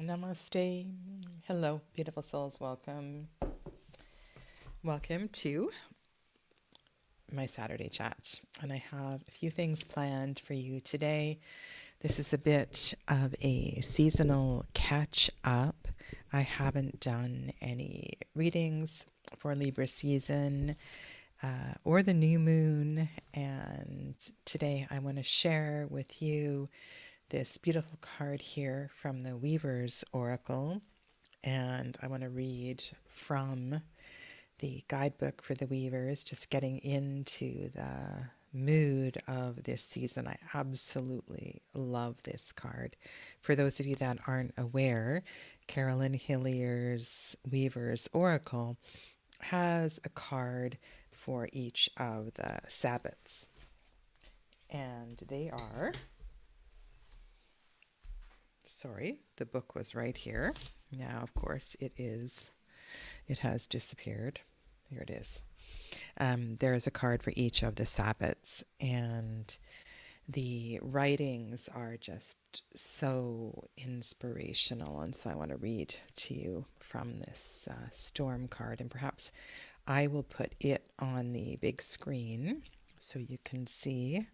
Namaste. Hello, beautiful souls. Welcome. Welcome to my Saturday chat. And I have a few things planned for you today. This is a bit of a seasonal catch up. I haven't done any readings for Libra season or the new moon. And today I want to share with you this beautiful card here from the Weaver's Oracle. And I want to read from the guidebook for the Weavers, just getting into the mood of this season. I absolutely love this card. For those of you that aren't aware, Carolyn Hillier's Weaver's Oracle has a card for each of the Sabbats. And they are, sorry, the book was right here. Now, of course, it has disappeared. Here it is. There is a card for each of the Sabbats, and the writings are just so inspirational. And so I want to read to you from this storm card, and perhaps I will put it on the big screen so you can see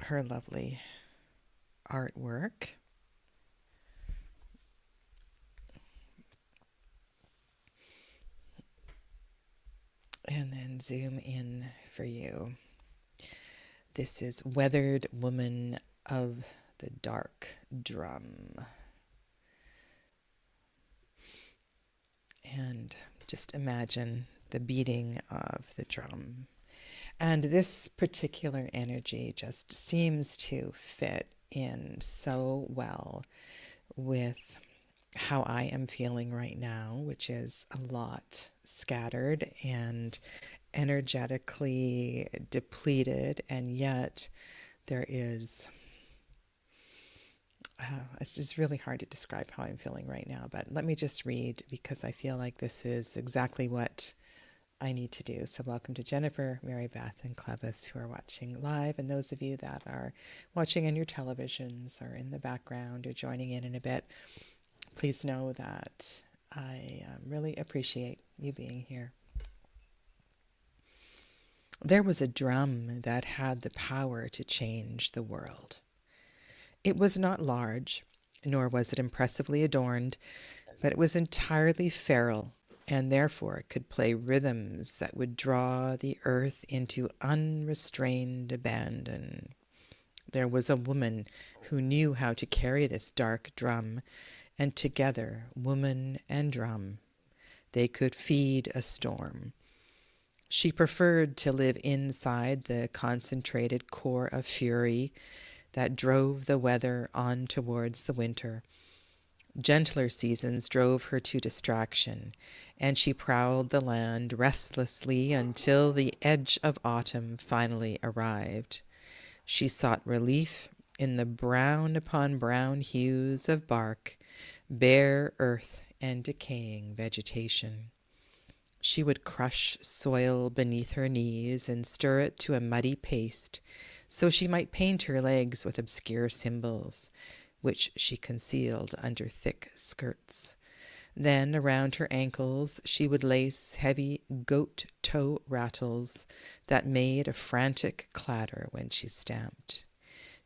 her lovely artwork. And then zoom in for you. This is Weathered Woman of the Dark Drum. And just imagine the beating of the drum. And this particular energy just seems to fit in so well with how I am feeling right now, which is a lot scattered and energetically depleted, and yet there is it's really hard to describe how I'm feeling right now, but let me just read because I feel like this is exactly what I need to do. So welcome to Jennifer, Mary Beth, and Clevis who are watching live, and those of you that are watching on your televisions or in the background or joining in a bit. Please know that I really appreciate you being here. There was a drum that had the power to change the world. It was not large, nor was it impressively adorned, but it was entirely feral, and therefore could play rhythms that would draw the earth into unrestrained abandon. There was a woman who knew how to carry this dark drum, and together, woman and drum, they could feed a storm. She preferred to live inside the concentrated core of fury that drove the weather on towards the winter. Gentler seasons drove her to distraction, and she prowled the land restlessly until the edge of autumn finally arrived. She sought relief in the brown upon brown hues of bark, bare earth, and decaying vegetation. She would crush soil beneath her knees and stir it to a muddy paste, so she might paint her legs with obscure symbols, which she concealed under thick skirts. Then around her ankles she would lace heavy goat toe rattles that made a frantic clatter when she stamped.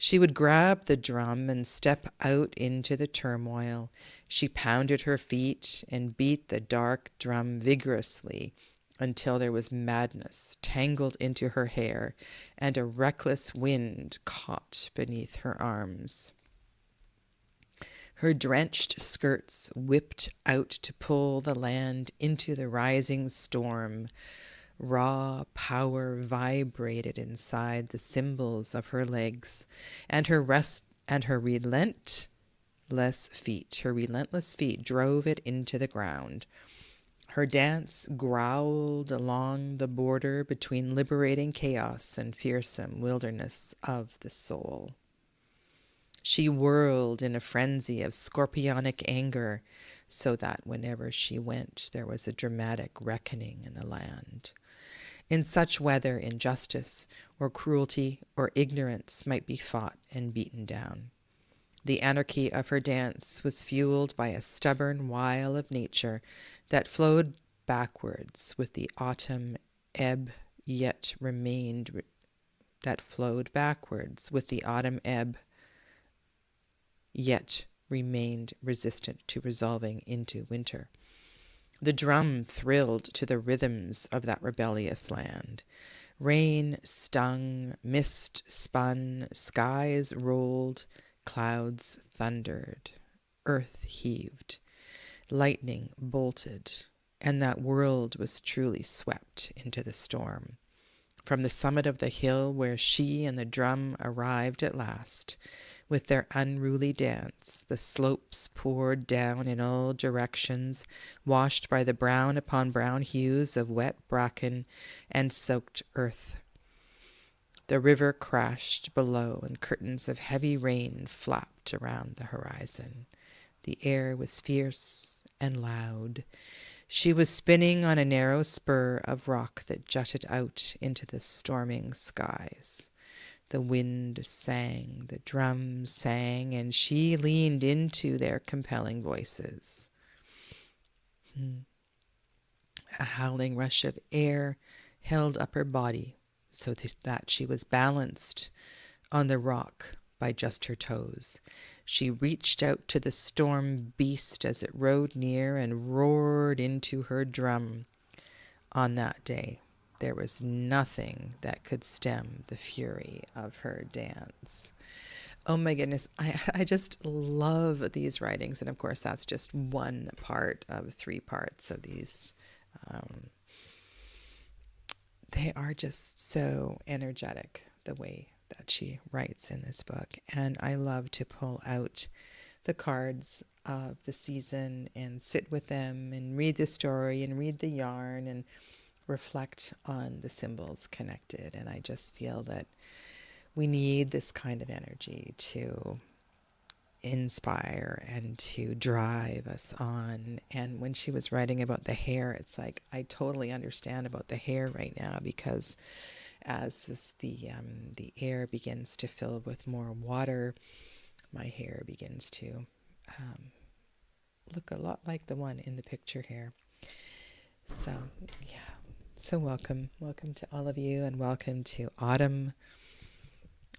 She would grab the drum and step out into the turmoil. She pounded her feet and beat the dark drum vigorously until there was madness tangled into her hair and a reckless wind caught beneath her arms. Her drenched skirts whipped out to pull the land into the rising storm. Raw power vibrated inside the cymbals of her legs, and her relentless feet drove it into the ground. Her dance growled along the border between liberating chaos and fearsome wilderness of the soul. She whirled in a frenzy of scorpionic anger, so that whenever she went, there was a dramatic reckoning in the land. In such weather, injustice or cruelty or ignorance might be fought and beaten down. The anarchy of her dance was fueled by a stubborn wile of nature that flowed backwards with the autumn ebb, yet remained that flowed backwards with the autumn ebb, yet remained resistant to resolving into winter. The drum thrilled to the rhythms of that rebellious land. Rain stung, mist spun, skies rolled, clouds thundered, earth heaved, lightning bolted, and that world was truly swept into the storm. From the summit of the hill where she and the drum arrived at last, with their unruly dance, the slopes poured down in all directions, washed by the brown upon brown hues of wet bracken and soaked earth. The river crashed below, and curtains of heavy rain flapped around the horizon. The air was fierce and loud. She was spinning on a narrow spur of rock that jutted out into the storming skies. The wind sang, the drum sang, and she leaned into their compelling voices. A howling rush of air held up her body so that she was balanced on the rock by just her toes. She reached out to the storm beast as it rode near and roared into her drum. On that day, there was nothing that could stem the fury of her dance. Oh my goodness, I just love these writings. And of course, that's just one part of 3 parts of these. They are just so energetic, the way that she writes in this book. And I love to pull out the cards of the season and sit with them and read the story and read the yarn and reflect on the symbols connected. And I just feel that we need this kind of energy to inspire and to drive us on. And when she was writing about the hair, it's like I totally understand about the hair right now, because as the air begins to fill with more water, my hair begins to look a lot like the one in the picture here. So yeah, so welcome to all of you, and welcome to autumn.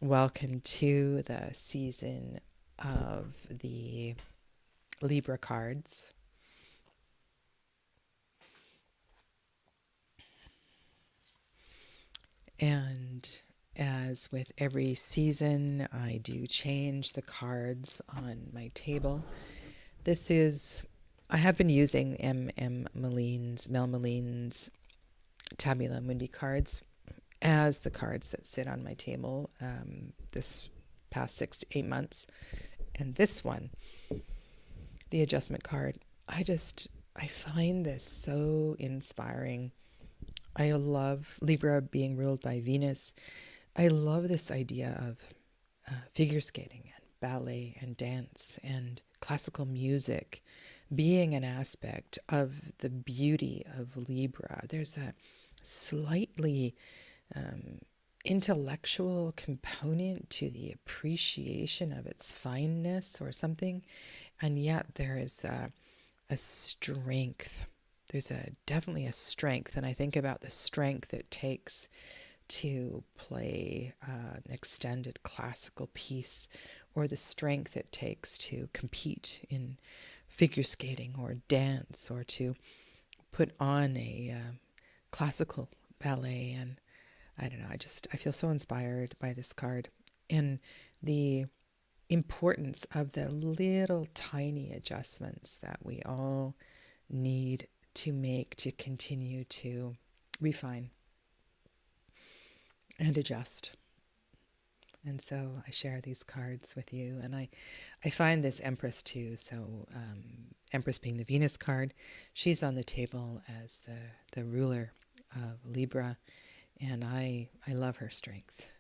Welcome to the season of the Libra cards. And as with every season, I do change the cards on my table. I have been using Mel Maline's Tabula Mundi cards as the cards that sit on my table this past 6 to 8 months. And this one, the adjustment card, I find this so inspiring. I love Libra being ruled by Venus. I love this idea of figure skating and ballet and dance and classical music being an aspect of the beauty of Libra. There's a slightly intellectual component to the appreciation of its fineness or something, and yet there is a strength. There's definitely a strength, and I think about the strength it takes to play an extended classical piece, or the strength it takes to compete in figure skating or dance, or to put on a classical ballet. And I don't know, I feel so inspired by this card and the importance of the little tiny adjustments that we all need to make to continue to refine and adjust. And so I share these cards with you, and I find this Empress too. So Empress being the Venus card, she's on the table as the ruler of Libra, and I love her strength.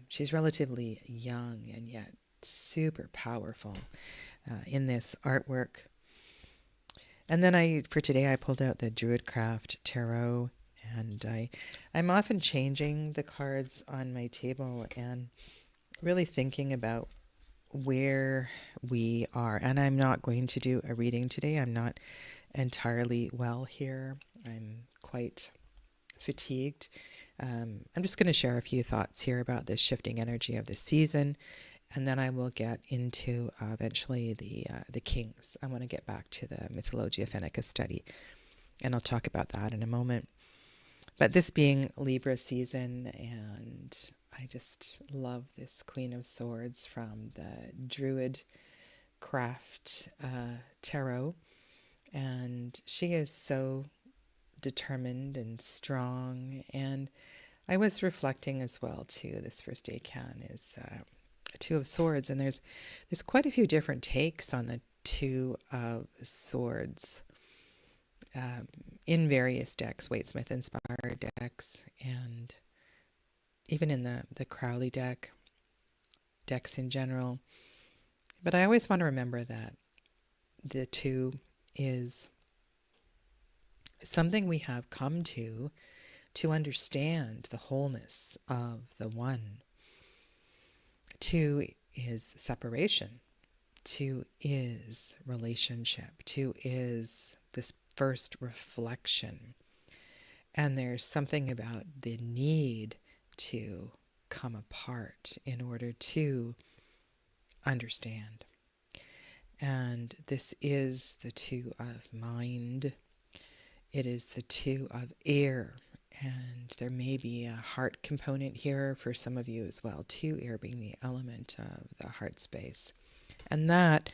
She's relatively young and yet super powerful in this artwork. And then for today I pulled out the Druidcraft Tarot, and I'm often changing the cards on my table and really thinking about where we are. And I'm not going to do a reading today. I'm not entirely well here. I'm quite fatigued. I'm just going to share a few thoughts here about this shifting energy of the season, and then I will get into eventually the kings. I want to get back to the Mythologia Fennica study, and I'll talk about that in a moment. But this being Libra season, and I just love this Queen of Swords from the Druid Craft Tarot, and she is so determined and strong. And I was reflecting as well too. This first decan is Two of Swords, and there's quite a few different takes on the Two of Swords in various decks, Waite-Smith inspired decks, and even in the Crowley decks in general. But I always want to remember that the two is something we have come to understand the wholeness of the one. Two is separation. Two is relationship. Two is this first reflection. And there's something about the need to come apart in order to understand. And this is the two of mind. It is the two of air. And there may be a heart component here for some of you as well, too, air being the element of the heart space. And that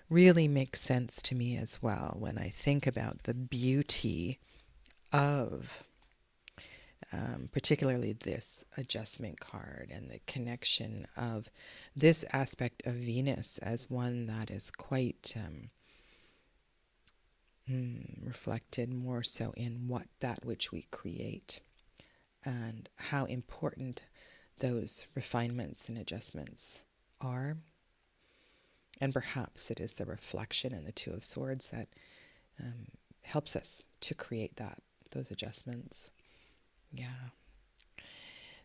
really makes sense to me as well when I think about the beauty of particularly this adjustment card and the connection of this aspect of Venus as one that is quite reflected more so in that which we create, and how important those refinements and adjustments are. And perhaps it is the reflection in the Two of Swords that helps us to create those adjustments. Yeah.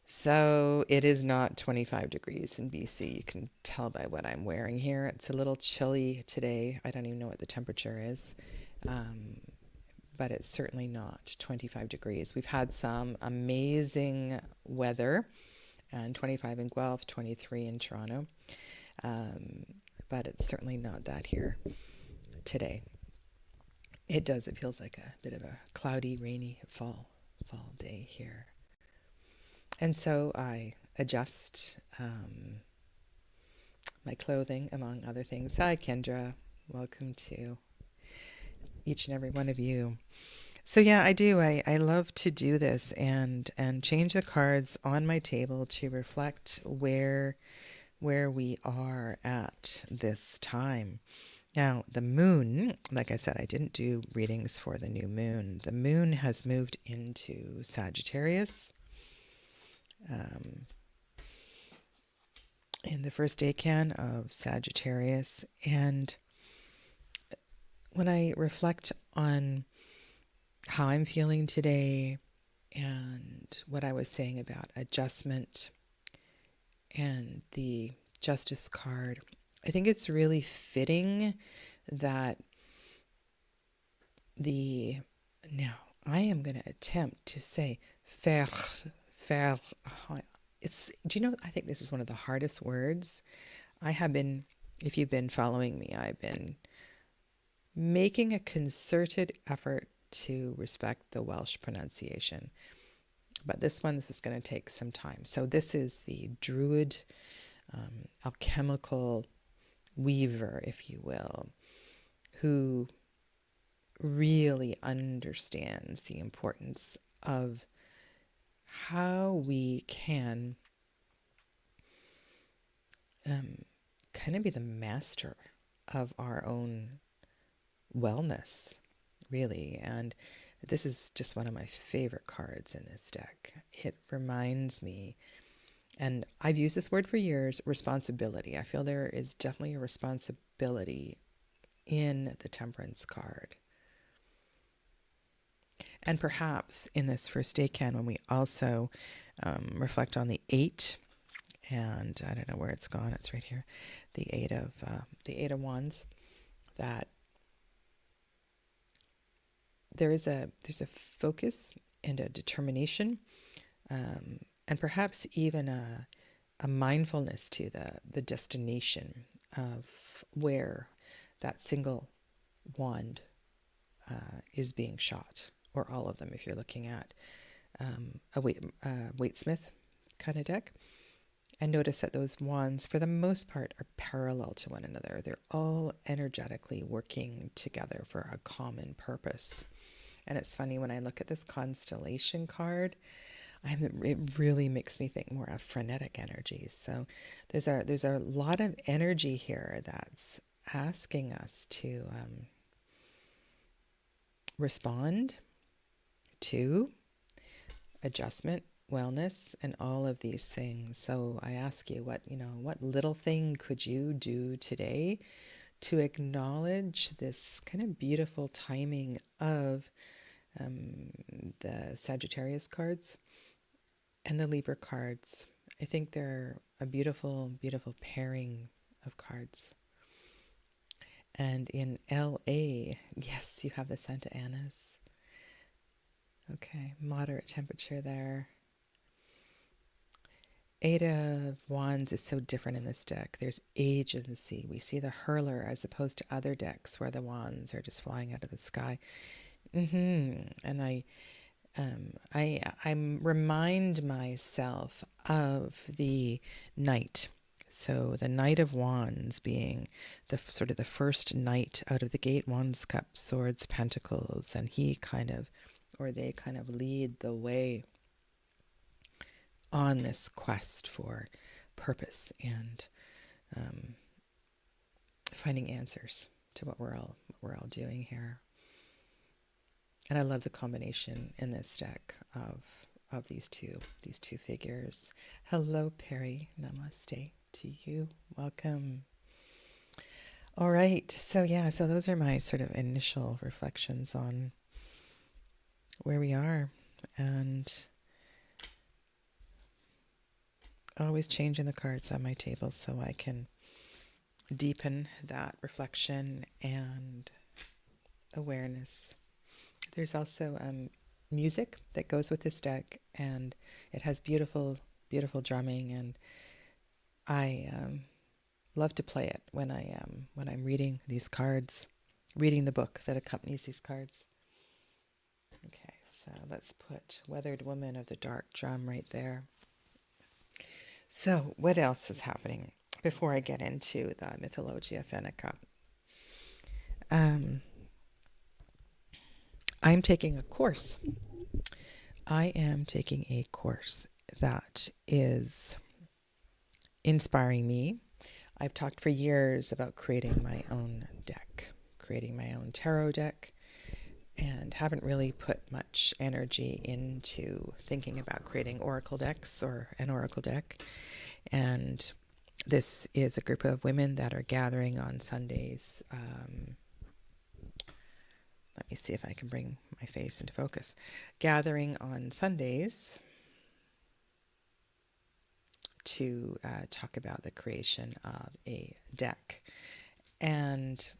So it is not 25 degrees in BC. You can tell by what I'm wearing here. It's a little chilly today. I don't even know what the temperature is. But it's certainly not 25 degrees. We've had some amazing weather, and 25 in Guelph, 23 in Toronto. But it's certainly not that here today. It feels like a bit of a cloudy, rainy fall day here. And so I adjust my clothing, among other things. Hi, Kendra. Welcome to each and every one of you. So yeah, I do. I love to do this and change the cards on my table to reflect where we are at this time. Now, the moon, like I said, I didn't do readings for the new moon. The moon has moved into Sagittarius in the first decan of Sagittarius. And when I reflect on how I'm feeling today and what I was saying about adjustment and the Justice card, I think it's really fitting that now I am going to attempt to say faire. Do you know, I think this is one of the hardest words. If you've been following me, I've been making a concerted effort to respect the Welsh pronunciation. But this is going to take some time. So this is the Druid alchemical weaver, if you will, who really understands the importance of how we can kind of be the master of our own wellness, really. And this is just one of my favorite cards in this deck. It reminds me, and I've used this word for years, responsibility. I feel there is definitely a responsibility in the Temperance card. And perhaps in this first decan, when we also reflect on the 8 and I don't know where it's gone. It's right here. The Eight of Wands. That there's a focus and a determination, and perhaps even a mindfulness to the destination of where that single wand is being shot, or all of them if you're looking at a Waite-Smith kind of deck. And notice that those wands, for the most part, are parallel to one another. They're all energetically working together for a common purpose. And it's funny, when I look at this constellation card, it really makes me think more of frenetic energies. So there's a lot of energy here that's asking us to respond to adjustment, wellness, and all of these things. So I ask you, what little thing could you do today to acknowledge this kind of beautiful timing of the Sagittarius cards and the Libra cards? I think they're a beautiful, beautiful pairing of cards. And in LA, yes, you have the Santa Anas. Okay, moderate temperature there. Eight of Wands is so different in this deck. There's agency. We see the hurler as opposed to other decks where the wands are just flying out of the sky. And I remind myself of the Knight. So the Knight of Wands being the sort of the first knight out of the gate, Wands, Cups, Swords, Pentacles, and they kind of lead the way on this quest for purpose and finding answers to what we're all doing here. And I love the combination in this deck of these two figures. Hello, Perry. Namaste to you. Welcome. All right. So those are my sort of initial reflections on where we are, and always changing the cards on my table so I can deepen that reflection and awareness. There's also music that goes with this deck, and it has beautiful, beautiful drumming, and I love to play it when I'm reading these cards, reading the book that accompanies these cards. Okay, so let's put Weathered Woman of the Dark Drum right there. So what else is happening before I get into the Mythologia Fennica? I'm taking a course. I am taking a course that is inspiring me. I've talked for years about creating my own deck, creating my own tarot deck, and haven't really put much energy into thinking about creating oracle decks or an oracle deck. And this is a group of women that are gathering on Sundays. Let me see if I can bring my face into focus. Gathering on Sundays to talk about the creation of a deck. And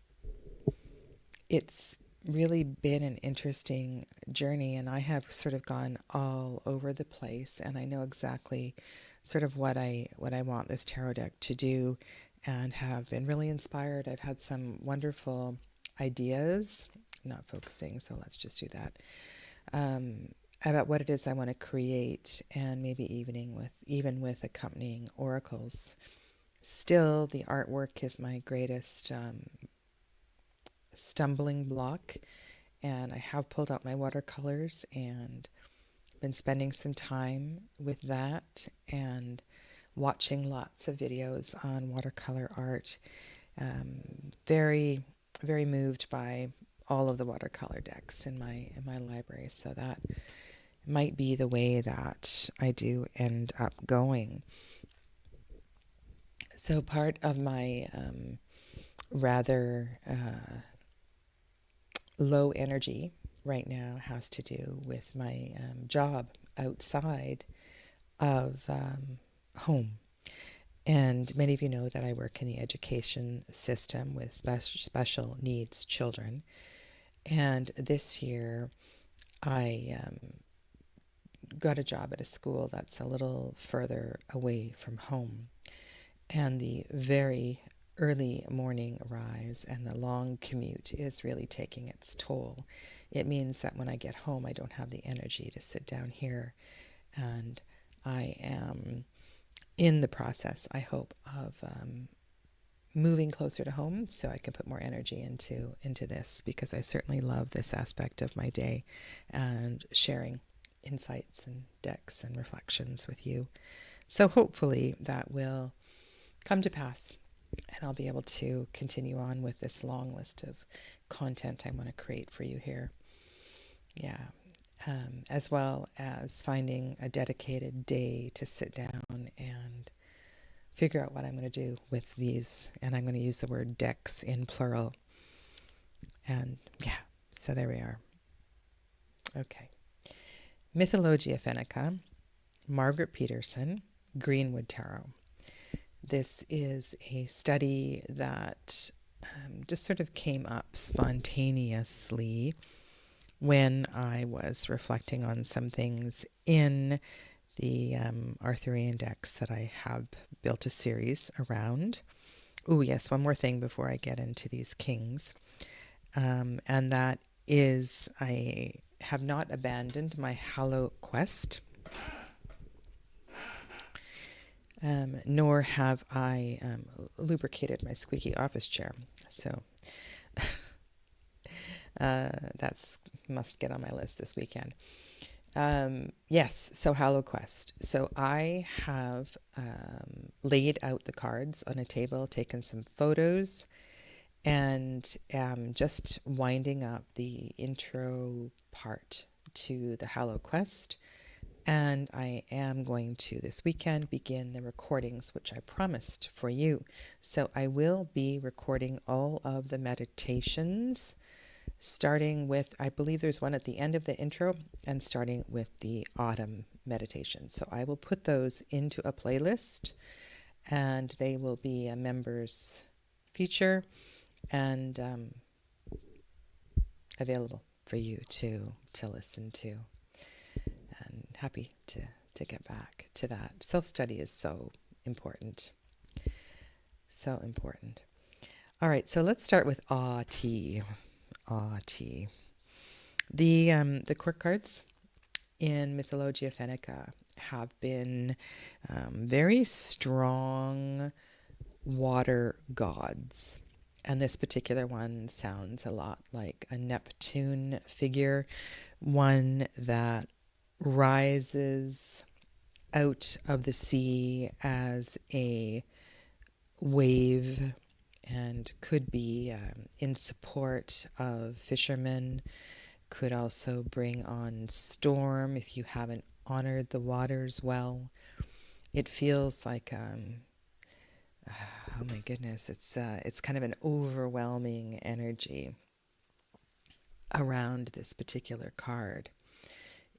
it's really been an interesting journey, and I have sort of gone all over the place, and I know exactly sort of what I want this tarot deck to do, and have been really inspired. I've had some wonderful ideas, not focusing, so let's just do that, about what it is I want to create, and maybe even with accompanying oracles. Still, the artwork is my greatest stumbling block, and I have pulled out my watercolors and been spending some time with that and watching lots of videos on watercolor art. Very, very moved by all of the watercolor decks in my library, so that might be the way that I do end up going. So part of my rather low energy right now has to do with my job outside of home. And many of you know that I work in the education system with special needs children. And this year, I got a job at a school that's a little further away from home. And the very early morning rise and the long commute is really taking its toll. It means that when I get home, I don't have the energy to sit down here. And I am in the process, I hope, of moving closer to home so I can put more energy into this, because I certainly love this aspect of my day and sharing insights and decks and reflections with you. So hopefully that will come to pass, and I'll be able to continue on with this long list of content I want to create for you here. Yeah. As well as finding a dedicated day to sit down and figure out what I'm going to do with these. And I'm going to use the word decks in plural. And yeah, so there we are. Okay. Mythologia Fennica, Margaret Peterson, Greenwood Tarot. This is a study that just sort of came up spontaneously when I was reflecting on some things in the Arthurian decks that I have built a series around. Oh, yes, one more thing before I get into these kings. And that is, I have not abandoned my Hallow quest. Nor have I lubricated my squeaky office chair. So that's must get on my list this weekend. Yes, so Hallow Quest. So I have laid out the cards on a table, taken some photos, and am just winding up the intro part to the Hallow Quest. And I am going to, this weekend, begin the recordings, which I promised for you. So I will be recording all of the meditations, starting with, I believe there's one at the end of the intro, and starting with the autumn meditation. So I will put those into a playlist, and they will be a members feature and available for you to listen to. And happy to get back to that. Self-study is so important. So important. All right, so let's start with Tea. Tea. The quirk cards in Mythologia Fennica have been very strong water gods. And this particular one sounds a lot like a Neptune figure, one that rises out of the sea as a wave and could be in support of fishermen, could also bring on storm if you haven't honored the waters well. It feels like, oh my goodness, it's kind of an overwhelming energy around this particular card.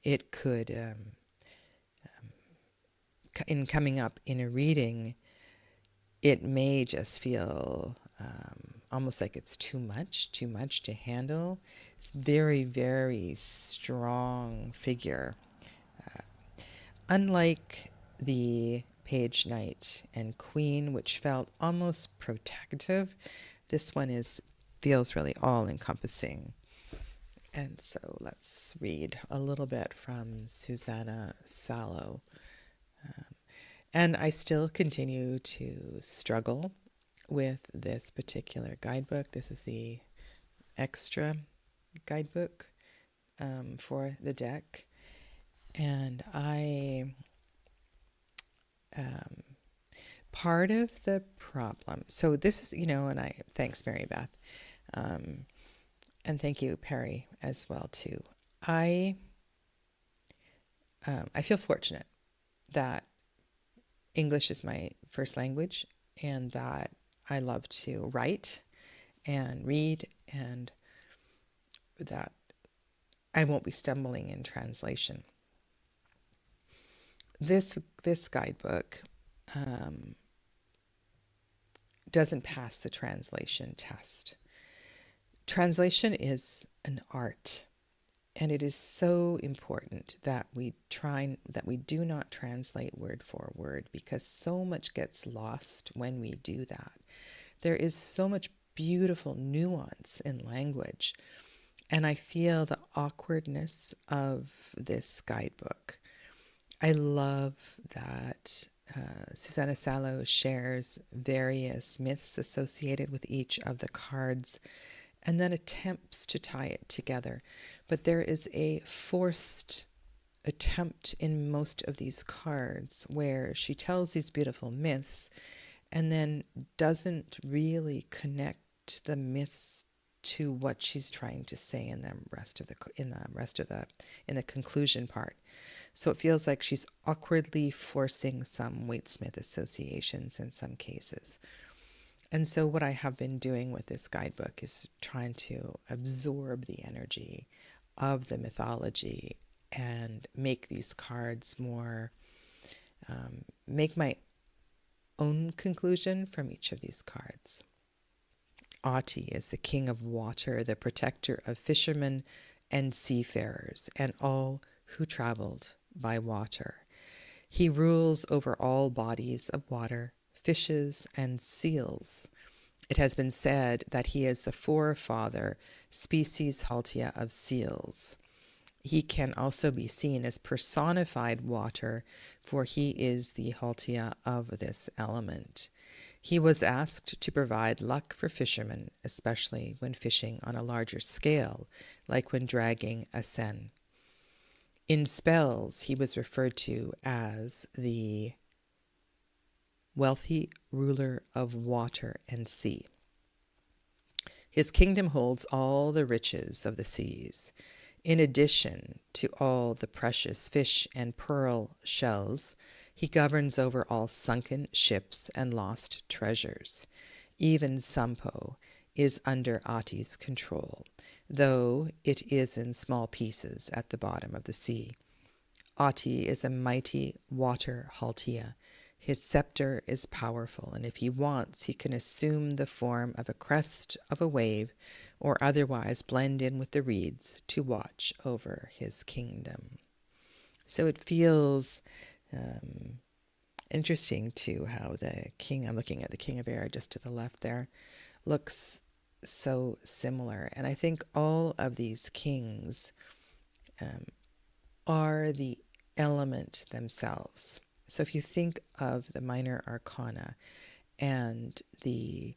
It could, in coming up in a reading, it may just feel almost like it's too much to handle. It's very, very strong figure. Unlike the Page, Knight, and Queen, which felt almost protective, this one feels really all-encompassing. And so let's read a little bit from Susanna Salo. And I still continue to struggle with this particular guidebook. This is the extra guidebook for the deck. And part of the problem, so this is, and thanks Mary Beth. And thank you, Perry, as well, too. I feel fortunate that English is my first language and that I love to write and read, and that I won't be stumbling in translation. This guidebook doesn't pass the translation test. Translation is an art, and it is so important that we do not translate word for word, because so much gets lost when we do that. There is so much beautiful nuance in language, and I feel the awkwardness of this guidebook. I love that Susanna Salo shares various myths associated with each of the cards and then attempts to tie it together. But there is a forced attempt in most of these cards where she tells these beautiful myths and then doesn't really connect the myths to what she's trying to say in the conclusion part. So it feels like she's awkwardly forcing some Waite-Smith associations in some cases. And so what I have been doing with this guidebook is trying to absorb the energy of the mythology and make these cards more, make my own conclusion from each of these cards. Ati is the king of water, the protector of fishermen and seafarers and all who traveled by water. He rules over all bodies of water, fishes and seals. It has been said that he is the forefather species Haltia of seals. He can also be seen as personified water, for he is the Haltia of this element. He was asked to provide luck for fishermen, especially when fishing on a larger scale, like when dragging a seine. In spells, he was referred to as the wealthy ruler of water and sea. His kingdom holds all the riches of the seas. In addition to all the precious fish and pearl shells, he governs over all sunken ships and lost treasures. Even Sampo is under Ati's control, though it is in small pieces at the bottom of the sea. Ati is a mighty water Haltia. His scepter is powerful, and if he wants, he can assume the form of a crest of a wave or otherwise blend in with the reeds to watch over his kingdom. So it feels interesting, too, how the king, I'm looking at the king of air just to the left there, looks so similar. And I think all of these kings are the element themselves. So if you think of the minor arcana and the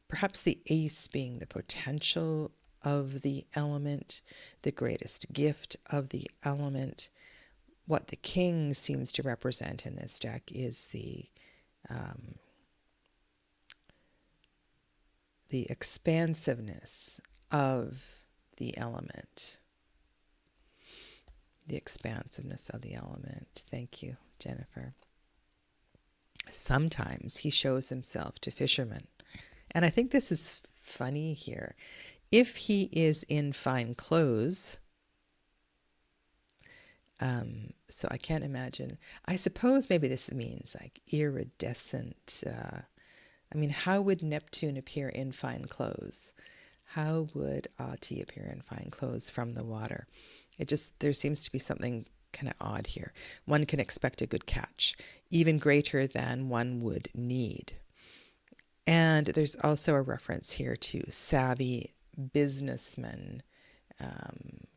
perhaps the ace being the potential of the element, the greatest gift of the element, what the king seems to represent in this deck is the expansiveness of the element. The expansiveness of the element. Thank you, Jennifer. Sometimes he shows himself to fishermen. And I think this is funny here. If he is in fine clothes, so I can't imagine. I suppose maybe this means like iridescent. How would Neptune appear in fine clothes? How would Ati appear in fine clothes from the water? There seems to be something kind of odd here. One can expect a good catch, even greater than one would need. And there's also a reference here to savvy businessmen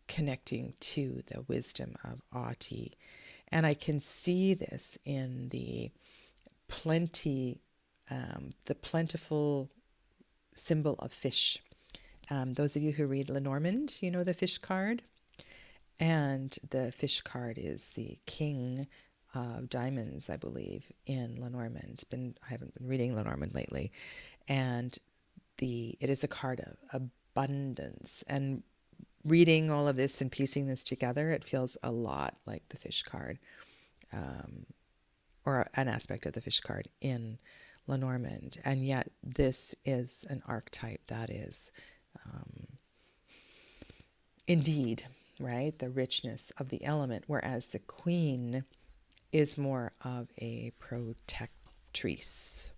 connecting to the wisdom of Ati. And I can see this in the plentiful symbol of fish. Those of you who read Lenormand, you know the fish card. And the fish card is the king of diamonds, I believe, in Lenormand. I haven't been reading Lenormand lately. And it is a card of abundance. And reading all of this and piecing this together, it feels a lot like the fish card, or an aspect of the fish card in Lenormand. And yet this is an archetype that is indeed, right, the richness of the element, whereas the queen is more of a protectrice.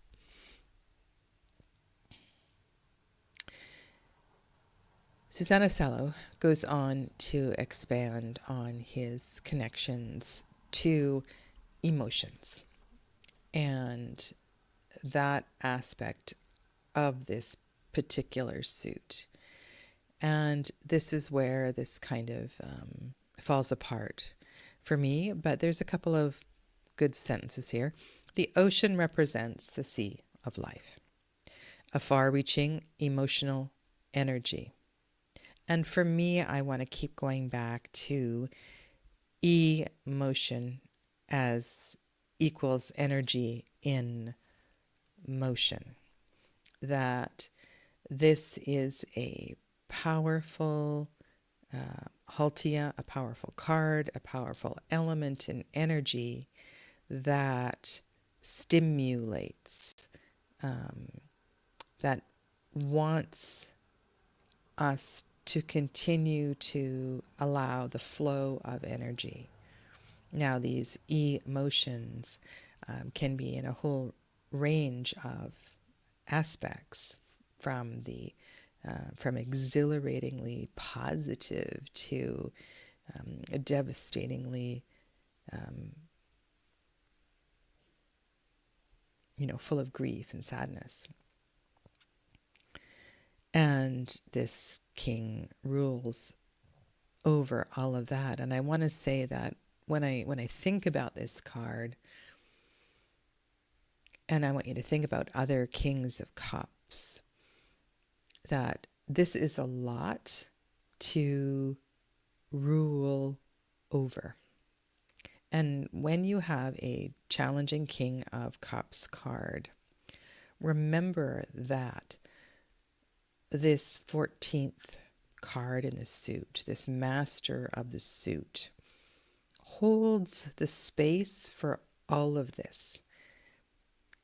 Susanna Sallow goes on to expand on his connections to emotions and that aspect of this particular suit. And this is where this kind of falls apart for me, but there's a couple of good sentences here. The ocean represents the sea of life, a far-reaching emotional energy. And for me, I want to keep going back to emotion as equals energy in motion. That this is a powerful Haltia, a powerful card, a powerful element in energy that stimulates, that wants us to continue to allow the flow of energy. Now, these emotions can be in a whole range of aspects, from exhilaratingly positive to devastatingly, full of grief and sadness. And this king rules over all of that. And I want to say that when I think about this card, and I want you to think about other kings of cups, that this is a lot to rule over. And when you have a challenging King of Cups card, remember that this 14th card in the suit, this master of the suit, holds the space for all of this.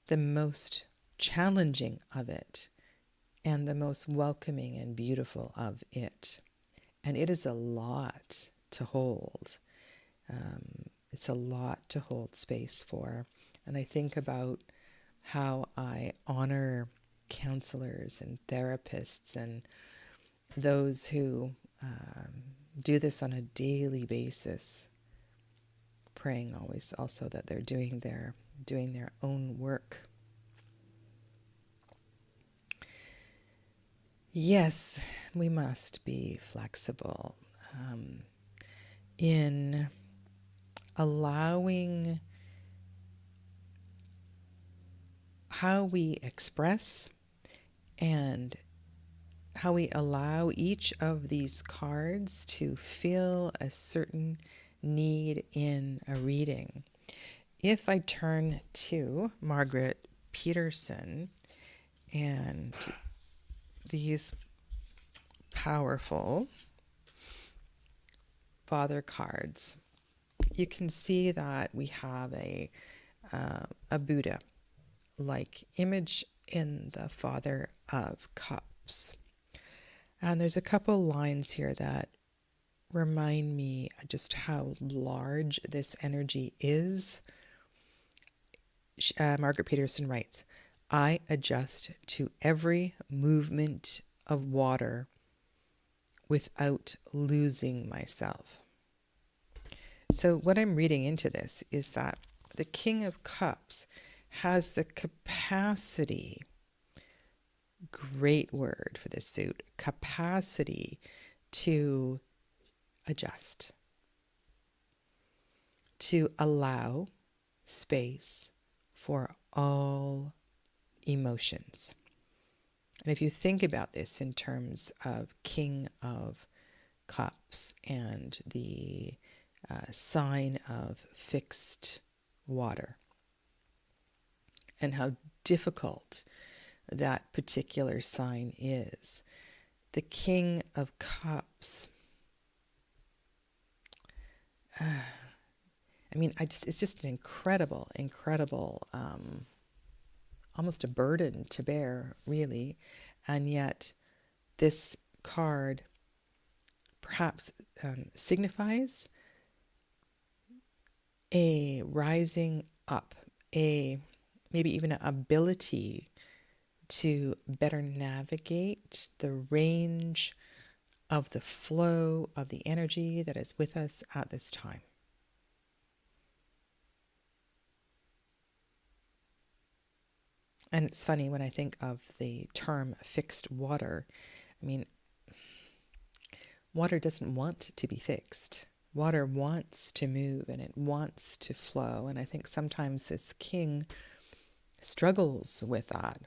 The most challenging of it and the most welcoming and beautiful of it. And it is a lot to hold. It's a lot to hold space for. And I think about how I honor counselors and therapists and those who do this on a daily basis, praying always also that they're doing their own work. Yes, we must be flexible in allowing how we express and how we allow each of these cards to fill a certain need in a reading. If I turn to Margaret Peterson and these powerful father cards, you can see that we have a Buddha-like image in the Father of Cups. And there's a couple lines here that remind me just how large this energy is. Margaret Peterson writes, "I adjust to every movement of water without losing myself." So what I'm reading into this is that the King of Cups has the capacity, great word for this suit, capacity to adjust, to allow space for all emotions. And if you think about this in terms of King of Cups and the sign of fixed water, and how difficult that particular sign is, the King of Cups, it's just an incredible, almost a burden to bear, really. And yet this card perhaps signifies a rising up, maybe even an ability to better navigate the range of the flow of the energy that is with us at this time. And it's funny when I think of the term fixed water. I mean, water doesn't want to be fixed. Water wants to move and it wants to flow. And I think sometimes this king struggles with that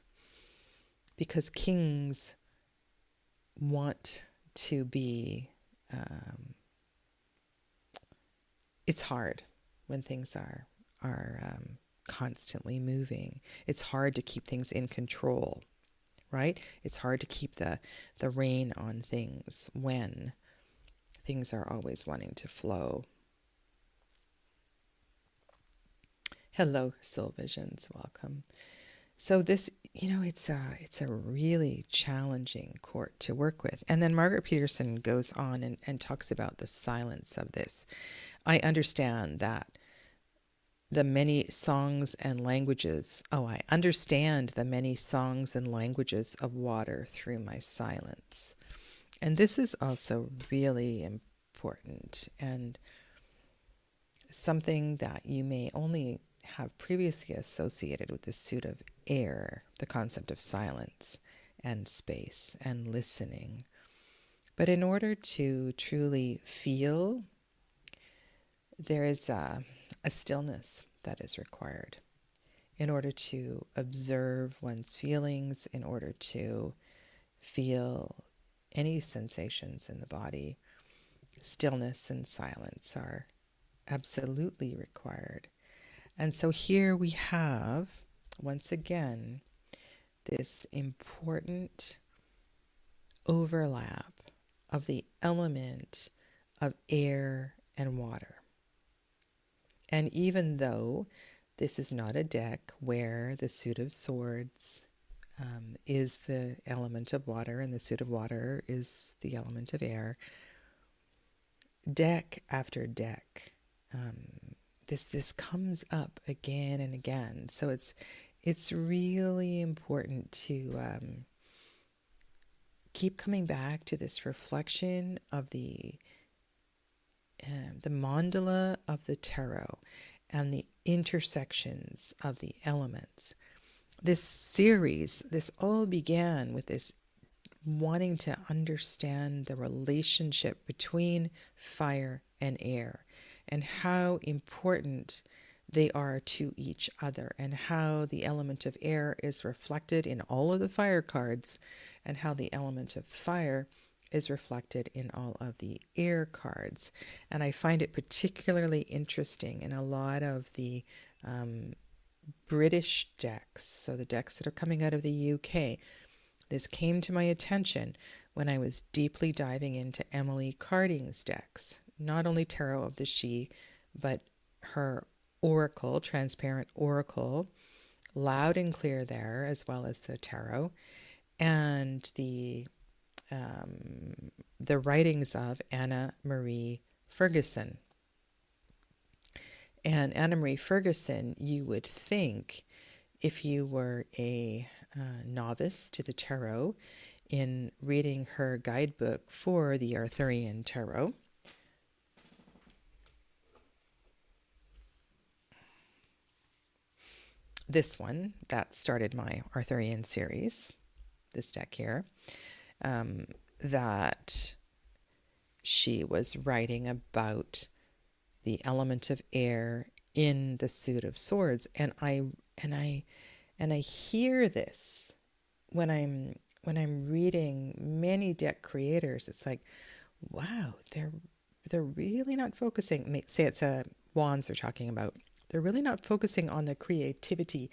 because kings want to be, it's hard when things are constantly moving. It's hard to keep things in control, right? It's hard to keep the rein on things when things are always wanting to flow. Hello, Soul Visions, welcome. So this, it's a really challenging court to work with. And then Margaret Peterson goes on and talks about the silence of this. I understand that the many songs and languages, I understand the many songs and languages of water through my silence. And this is also really important and something that you may only have previously associated with the suit of air, the concept of silence and space and listening. But in order to truly feel, there is a stillness that is required in order to observe one's feelings, in order to feel any sensations in the body. Stillness and silence are absolutely required. And so here we have, once again, this important overlap of the element of air and water. And even though this is not a deck where the suit of swords is the element of water and the suit of water is the element of air, deck after deck, this comes up again and again. So it's really important to keep coming back to this reflection of the mandala of the tarot and the intersections of the elements. This series, this all began with this wanting to understand the relationship between fire and air and how important they are to each other, and how the element of air is reflected in all of the fire cards and how the element of fire is reflected in all of the air cards. And I find it particularly interesting in a lot of the British decks, so the decks that are coming out of the UK. This came to my attention when I was deeply diving into Emily Carding's decks, not only Tarot of the She, but her oracle, transparent oracle, loud and clear there, as well as the tarot, and the writings of Anna Marie Ferguson. And Anna Marie Ferguson, you would think, if you were a novice to the tarot, in reading her guidebook for the Arthurian tarot, this one that started my Arthurian series, this deck here, that she was writing about the element of air in the suit of swords, and I hear this when I'm reading many deck creators. It's like, wow, they're really not focusing. Say it's wands they're talking about. They're really not focusing on the creativity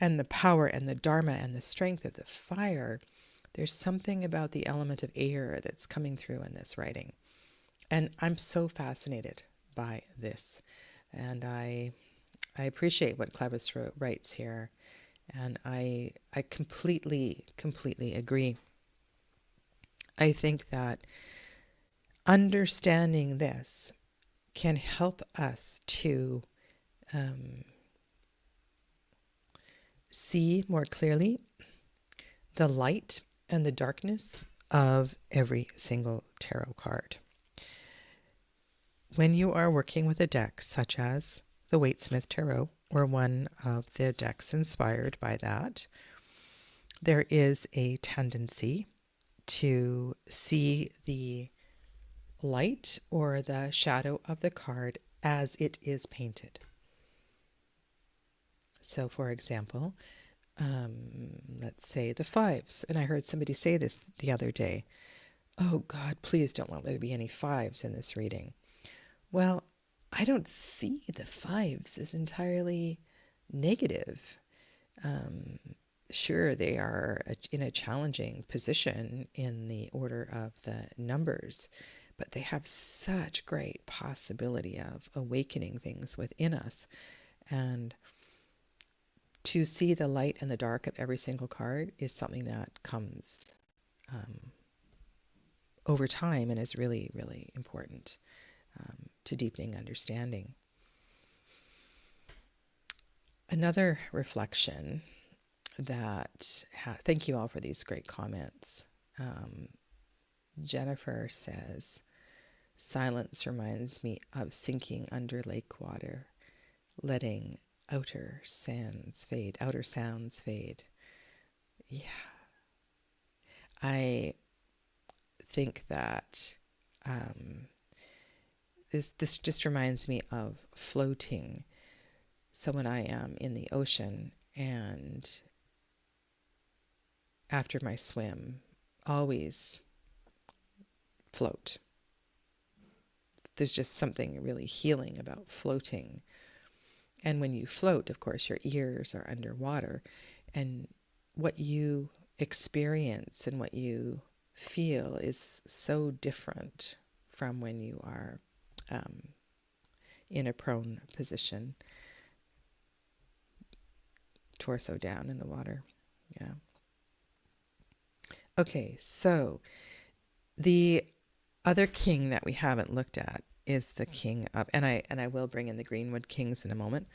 and the power and the dharma and the strength of the fire. There's something about the element of air that's coming through in this writing. And I'm so fascinated by this. And I appreciate what Clavis writes here. And I completely agree. I think that understanding this can help us to see more clearly the light and the darkness of every single tarot card. When you are working with a deck such as the Waite-Smith Tarot, or one of the decks inspired by that, there is a tendency to see the light or the shadow of the card as it is painted. So, for example, let's say the fives. And I heard somebody say this the other day. Oh, God, please don't let there be any fives in this reading. Well, I don't see the fives as entirely negative. Sure, they are in a challenging position in the order of the numbers, but they have such great possibility of awakening things within us. And to see the light and the dark of every single card is something that comes over time and is really, really important to deepening understanding. Another reflection that, thank you all for these great comments. Jennifer says, silence reminds me of sinking under lake water, letting outer sounds fade. Yeah. I think that this just reminds me of floating. So when I am in the ocean and after my swim, always float. There's just something really healing about floating. And when you float, of course, your ears are underwater, and what you experience and what you feel is so different from when you are in a prone position, torso down in the water. Yeah. Okay, so the other king that we haven't looked at is the king of, and I will bring in the Greenwood Kings in a moment,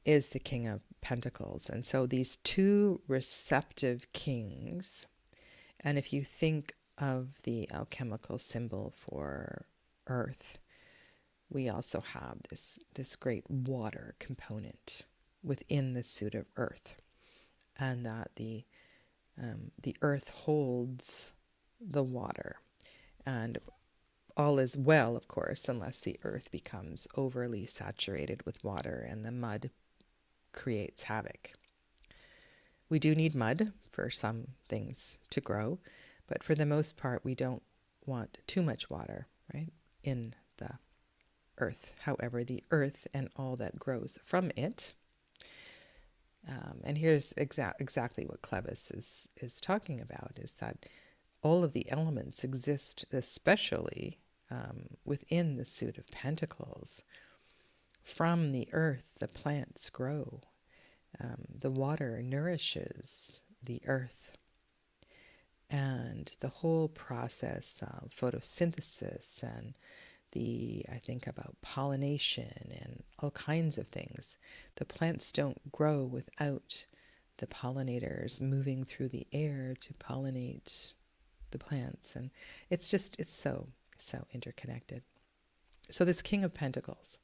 is the King of Pentacles. And so these two receptive kings, and if you think of the alchemical symbol for earth, we also have this great water component within the suit of earth, and that the earth holds the water, and all is well, of course, unless the earth becomes overly saturated with water and the mud creates havoc. We do need mud for some things to grow, but for the most part, we don't want too much water, right, in the earth. However, the earth and all that grows from it, and here's exactly what Clevis is talking about, is that all of the elements exist, especially within the suit of Pentacles. From the earth, the plants grow. The water nourishes the earth. And the whole process of photosynthesis and I think about pollination and all kinds of things. The plants don't grow without the pollinators moving through the air to pollinate the plants. And it's so interconnected. So this King of Pentacles.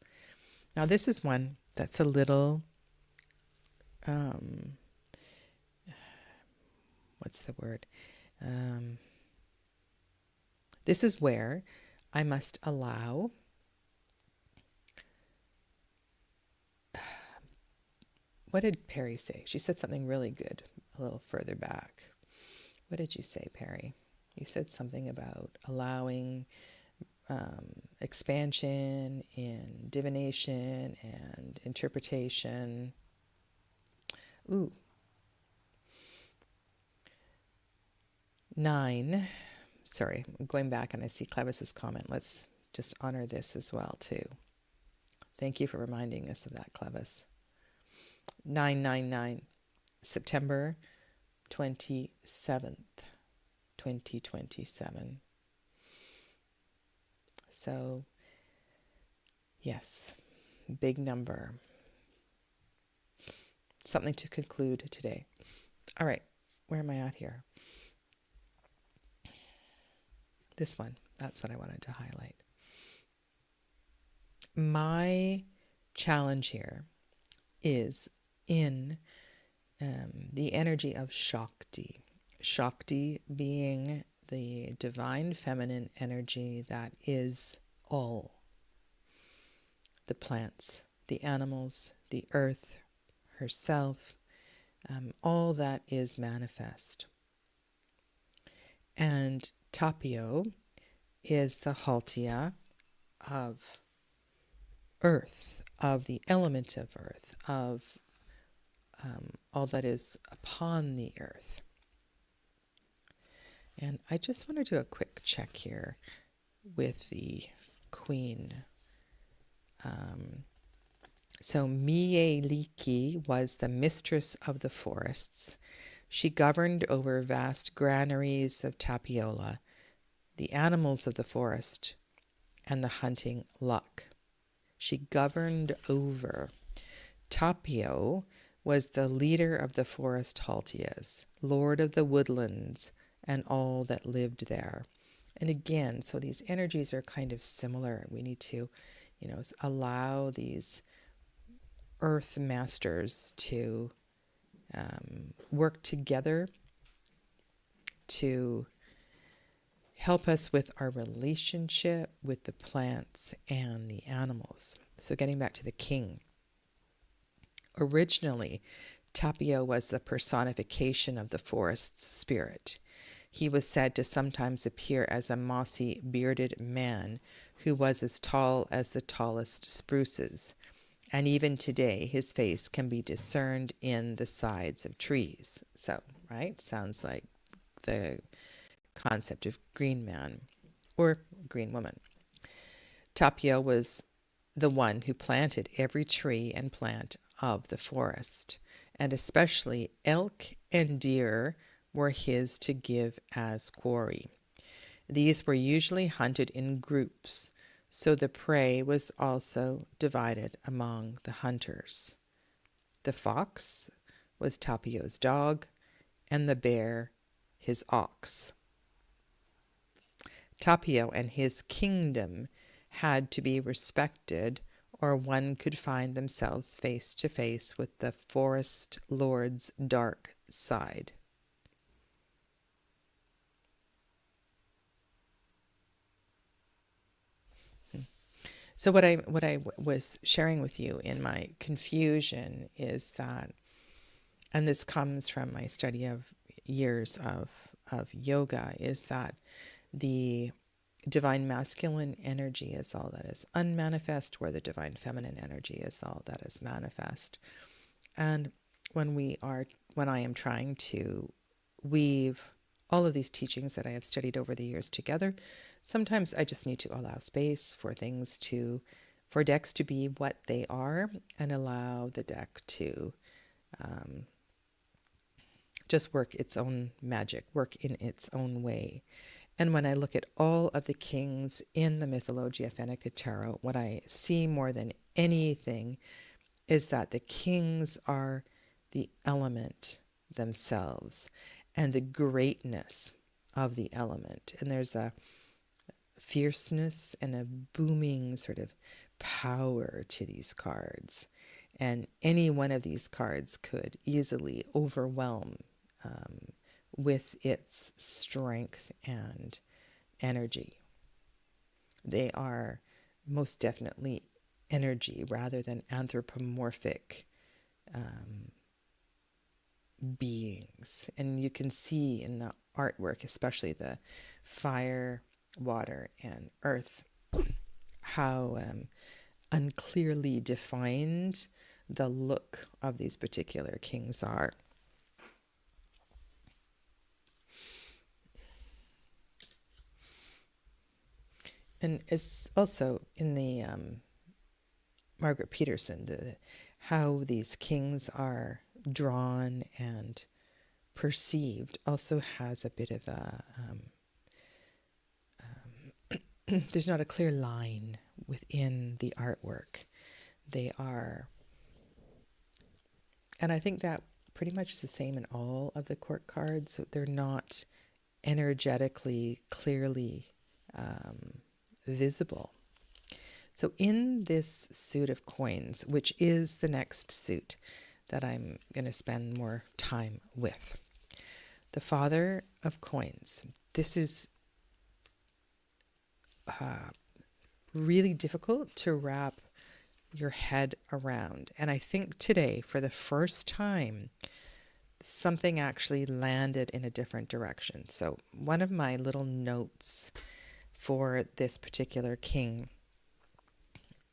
Now this is one that's a little, what's the word? This is where I must allow what did Perry say? She said something really good a little further back. What did you say, Perry? You said something about allowing expansion in divination and interpretation. Ooh. 9. Sorry, I'm going back and I see Clevis's comment. Let's just honor this as well, too. Thank you for reminding us of that, Clevis. 999, September 27th, 2027. So, yes, big number. Something to conclude today. All right, where am I at here? This one, that's what I wanted to highlight. My challenge here is in the energy of Shakti. Shakti being the divine feminine energy that is all. The plants, the animals, the earth herself, all that is manifest. And Tapio is the Haltia of earth, of the element of earth, of all that is upon the earth. And I just want to do a quick check here with the Queen. So Mieliki was the mistress of the forests. She governed over vast granaries of tapiola, the animals of the forest, and the hunting luck. She governed over. Tapio was the leader of the forest Haltias, lord of the woodlands, and all that lived there. And again, so these energies are kind of similar. We need to, allow these earth masters to work together to help us with our relationship with the plants and the animals. So getting back to the king. Originally, Tapio was the personification of the forest's spirit. He was said to sometimes appear as a mossy, bearded man who was as tall as the tallest spruces. And even today, his face can be discerned in the sides of trees. So, right? Sounds like the concept of green man or green woman. Tapio was the one who planted every tree and plant of the forest, and especially elk and deer were his to give as quarry. These were usually hunted in groups, so the prey was also divided among the hunters. The fox was Tapio's dog, and the bear his ox. Tapio and his kingdom had to be respected, or one could find themselves face to face with the forest lord's dark side. So what I was sharing with you in my confusion is that, and this comes from my study of years of yoga, is that the divine masculine energy is all that is unmanifest, where the divine feminine energy is all that is manifest. And when I am trying to weave all of these teachings that I have studied over the years together, sometimes I just need to allow space for decks to be what they are, and allow the deck to just work its own magic, work in its own way. And when I look at all of the kings in the Mythologia Fennica Tarot, what I see more than anything is that the kings are the element themselves and the greatness of the element. And there's a fierceness and a booming sort of power to these cards. And any one of these cards could easily overwhelm with its strength and energy. They are most definitely energy rather than anthropomorphic beings. And you can see in the artwork, especially the fire, water, and earth, how unclearly defined the look of these particular kings are. And it's also in the Margaret Peterson, how these kings are drawn and perceived also has a bit of a there's not a clear line within the artwork. They are, and I think that pretty much is the same in all of the court cards. So they're not energetically clearly visible. So in this suit of coins, which is the next suit that I'm going to spend more time with, the Father of Coins. This is really difficult to wrap your head around. And I think today, for the first time, something actually landed in a different direction. So one of my little notes for this particular king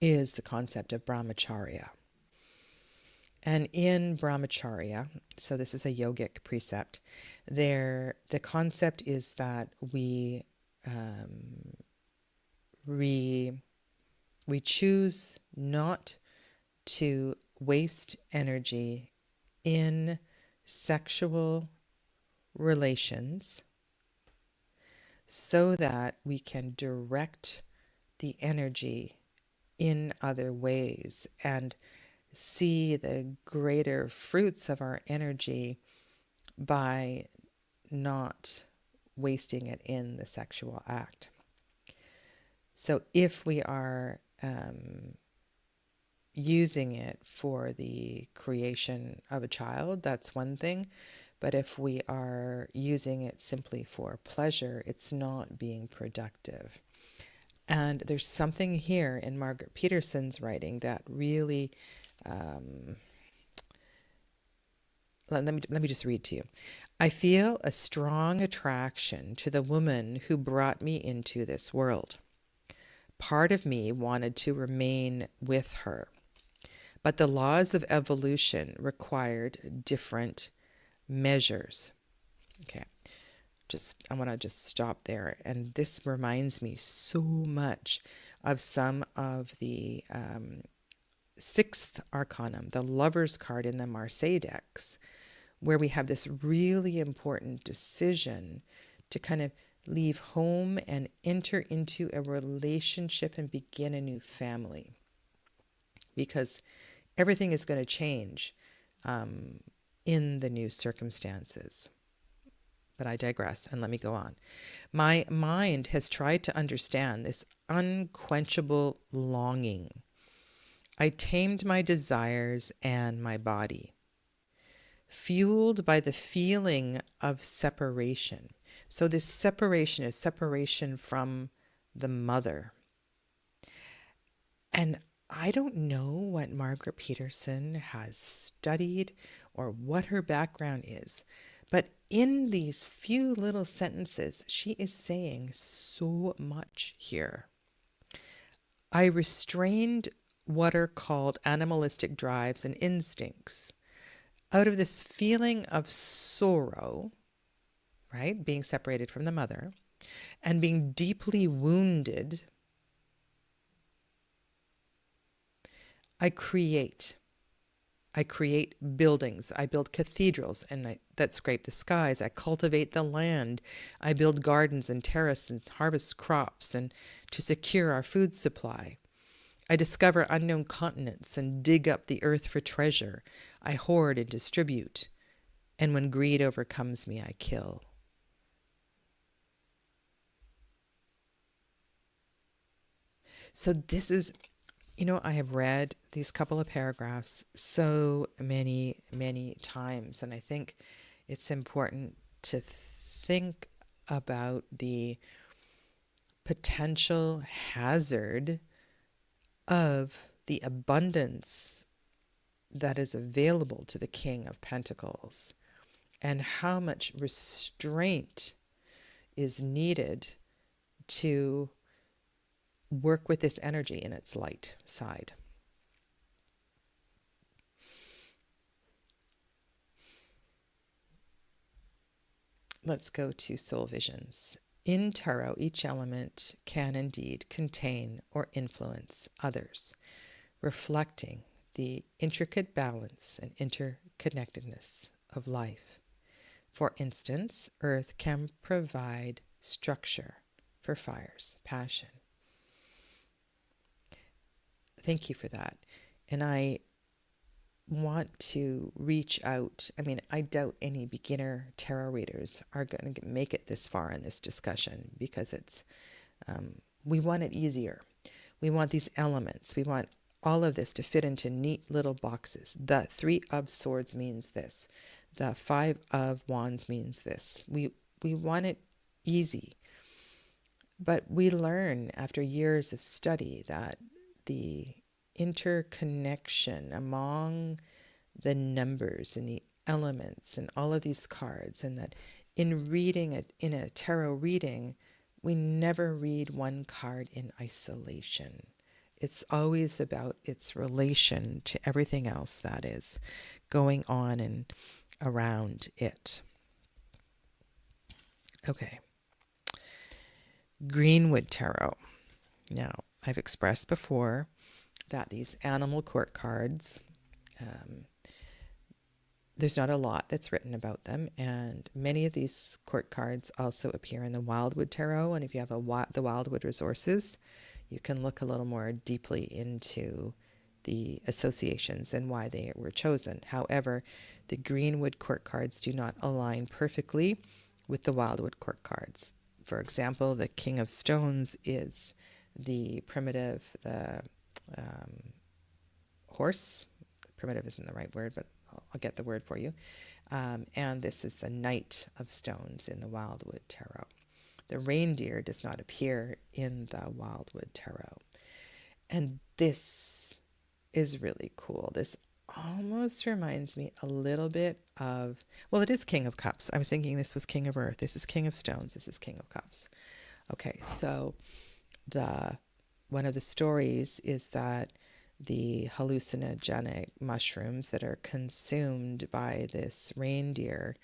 is the concept of brahmacharya. And in brahmacharya, so this is a yogic precept, the concept is that we choose not to waste energy in sexual relations so that we can direct the energy in other ways and see the greater fruits of our energy by not wasting it in the sexual act. So if we are using it for the creation of a child, that's one thing. But if we are using it simply for pleasure, it's not being productive. And there's something here in Margaret Peterson's writing that really, let me just read to you. I feel a strong attraction to the woman who brought me into this world. Part of me wanted to remain with her, but the laws of evolution required different measures. Okay, I want to just stop there. And this reminds me so much of some of the sixth arcanum, the Lover's card in the Marseille decks, where we have this really important decision to kind of leave home and enter into a relationship and begin a new family. Because everything is going to change in the new circumstances. But I digress, and let me go on. My mind has tried to understand this unquenchable longing. I tamed my desires and my body, fueled by the feeling of separation. So this separation is separation from the mother. And I don't know what Margaret Peterson has studied or what her background is, but in these few little sentences, she is saying so much here. I restrained what are called animalistic drives and instincts out of this feeling of sorrow, right? Being separated from the mother and being deeply wounded. I create buildings. I build cathedrals that scrape the skies. I cultivate the land. I build gardens and terraces, harvest crops, and to secure our food supply. I discover unknown continents and dig up the earth for treasure. I hoard and distribute. And when greed overcomes me, I kill. So this is, I have read these couple of paragraphs so many, many times, and I think it's important to think about the potential hazard of the abundance that is available to the King of Pentacles and how much restraint is needed to work with this energy in its light side. Let's go to soul visions. In tarot, each element can indeed contain or influence others, reflecting the intricate balance and interconnectedness of life. For instance, earth can provide structure for fire's passion. Thank you for that. And I want to reach out. I doubt any beginner tarot readers are going to make it this far in this discussion because it's We want it easier. We want these elements. We want all of this to fit into neat little boxes. The Three of Swords means this. The Five of Wands means this. We want it easy. But we learn after years of study that the interconnection among the numbers and the elements and all of these cards, and that in reading it, in a tarot reading, we never read one card in isolation. It's always about its relation to everything else that is going on and around it. Okay. Greenwood Tarot. Now, I've expressed before that these animal court cards, there's not a lot that's written about them, and many of these court cards also appear in the Wildwood Tarot, and if you have the Wildwood resources, you can look a little more deeply into the associations and why they were chosen. However, the Greenwood court cards do not align perfectly with the Wildwood court cards. For example, the King of Stones is the primitive, the horse. Primitive isn't the right word, but I'll get the word for you. And this is the Knight of Stones in the Wildwood Tarot. The reindeer does not appear in the Wildwood Tarot. And this is really cool. This almost reminds me a little bit of, well, it is King of Cups. I was thinking this was King of Earth. This is King of Stones. This is King of Cups. Okay, so one of the stories is that the hallucinogenic mushrooms that are consumed by this reindeer,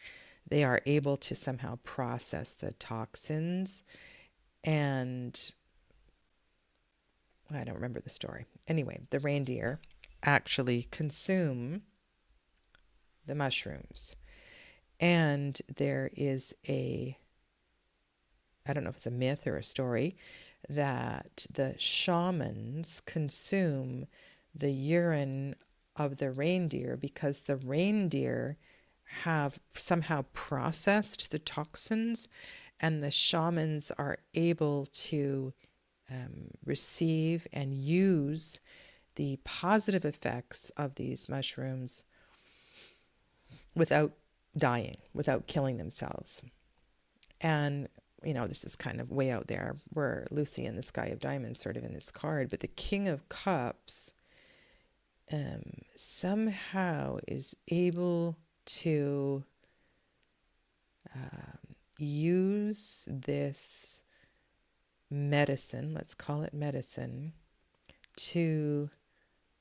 they are able to somehow process the toxins, and I don't remember the story. Anyway, the reindeer actually consume the mushrooms. And there is I don't know if it's a myth or a story, that the shamans consume the urine of the reindeer because the reindeer have somehow processed the toxins, and the shamans are able to receive and use the positive effects of these mushrooms without dying, without killing themselves. And this is kind of way out there. We're Lucy in the Sky of Diamonds sort of in this card, but the King of Cups somehow is able to use this medicine, let's call it medicine, to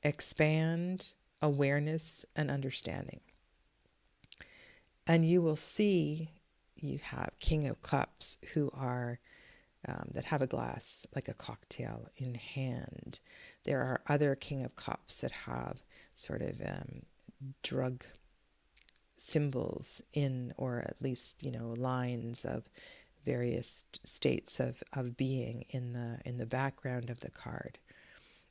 expand awareness and understanding. And you will see you have King of Cups who are that have a glass like a cocktail in hand. There are other King of Cups that have sort of drug symbols in, or at least lines of various states of being in the background of the card.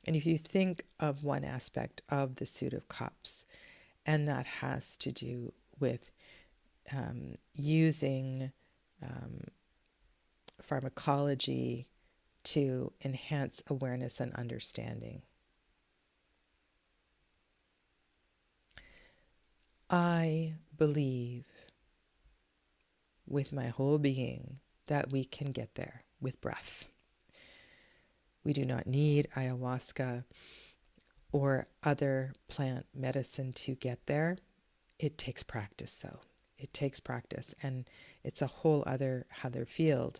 And if you think of one aspect of the Suit of Cups, and that has to do with using pharmacology to enhance awareness and understanding. I believe with my whole being that we can get there with breath. We do not need ayahuasca or other plant medicine to get there. It takes practice, though. It takes practice, and it's a whole other field.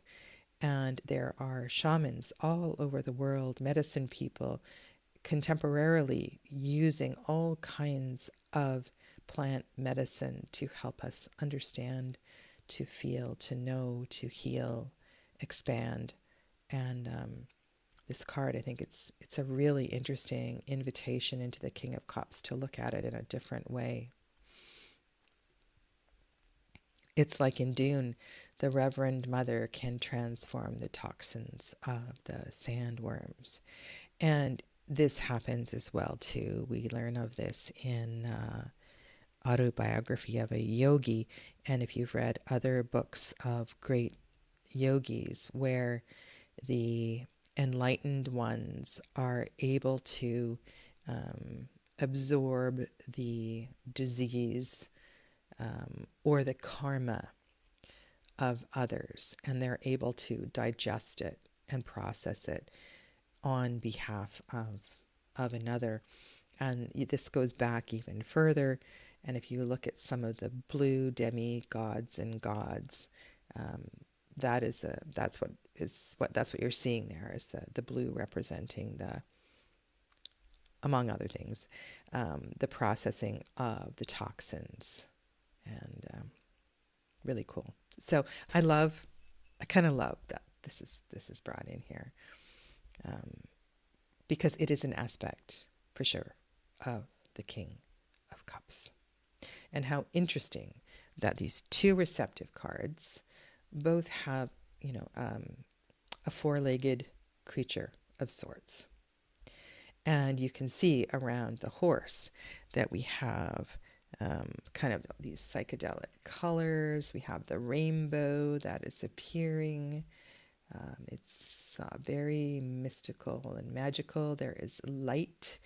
And there are shamans all over the world, medicine people, contemporarily using all kinds of plant medicine to help us understand, to feel, to know, to heal, expand. And this card, I think it's a really interesting invitation into the King of Cups to look at it in a different way. It's like in Dune, the Reverend Mother can transform the toxins of the sandworms. And this happens as well, too. We learn of this in Autobiography of a Yogi. And if you've read other books of great yogis where the enlightened ones are able to absorb the disease or the karma of others, and they're able to digest it and process it on behalf of another. And this goes back even further. And if you look at some of the blue demigods and gods, that's what you're seeing there, is the blue representing the, among other things, the processing of the toxins, and really cool. So I kind of love that this is brought in here, because it is an aspect for sure of the King of Cups. And how interesting that these two receptive cards both have, a four-legged creature of sorts. And you can see around the horse that we have kind of these psychedelic colors. We have the rainbow that is appearing. It's very mystical and magical. There is light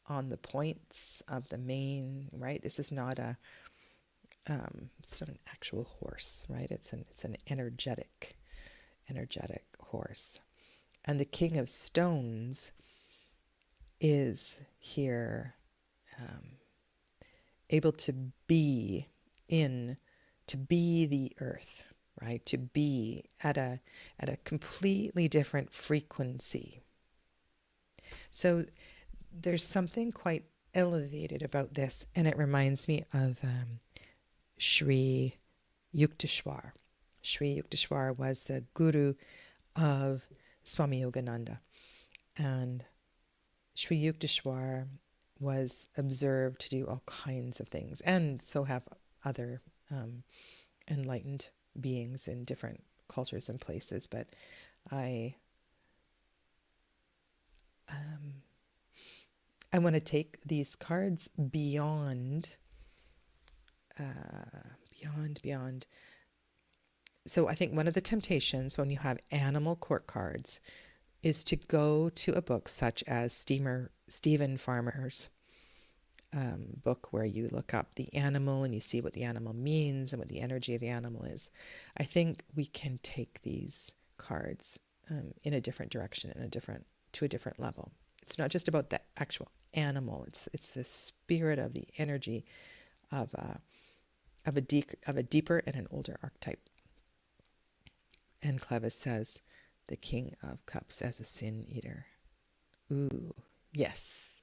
on the points of the mane, right? This is not it's not an actual horse, right? It's an energetic horse. And the King of Stones is here, able to be the earth, right? To be at a completely different frequency. So there's something quite elevated about this, and it reminds me of Sri Yukteswar. Sri Yukteswar was the guru of Swami Yogananda, and Sri Yukteswar was observed to do all kinds of things, and so have other enlightened beings in different cultures and places. But I want to take these cards beyond. So I think one of the temptations when you have animal court cards is to go to a book such as Stephen Farmer's book, where you look up the animal and you see what the animal means and what the energy of the animal is. I think we can take these cards in a different direction, to a different level. It's not just about the actual animal. It's the spirit of the energy of a deeper and an older archetype. And Clevis says, the King of Cups as a sin eater. Ooh, yes.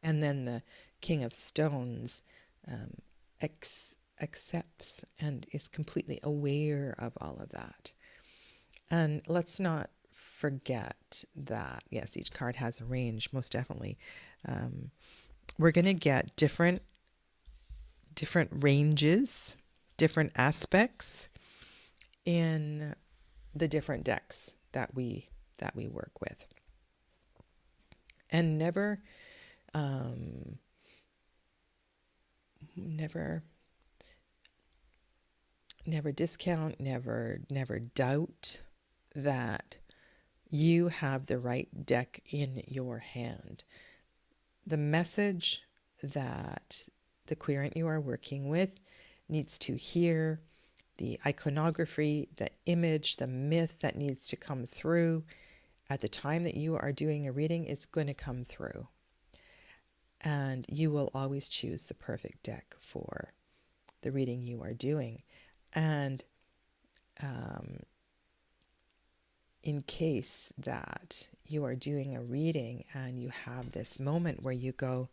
And then the King of Stones accepts and is completely aware of all of that. And let's not forget that, yes, each card has a range, most definitely. We're going to get different ranges, different aspects in the different decks that we work with. And never discount, never doubt that you have the right deck in your hand. The message that the querent you are working with needs to hear, the iconography, the image, the myth that needs to come through at the time that you are doing a reading is going to come through. And you will always choose the perfect deck for the reading you are doing. And in case that you are doing a reading and you have this moment where you go,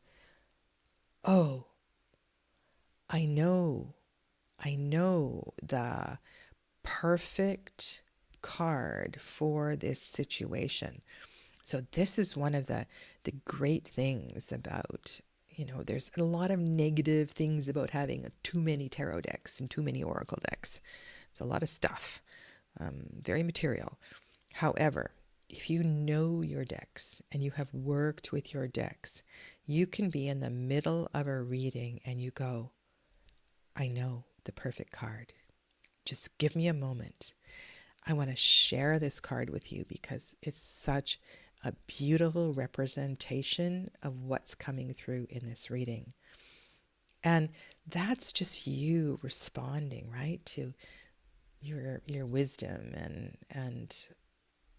oh, I know the perfect card for this situation. So this is one of the great things about, there's a lot of negative things about having too many tarot decks and too many oracle decks. It's a lot of stuff, very material. However, if you know your decks and you have worked with your decks, you can be in the middle of a reading and you go, I know the perfect card. just give me a moment. I want to share this card with you because it's such a beautiful representation of what's coming through in this reading. And that's just you responding, right, to your wisdom and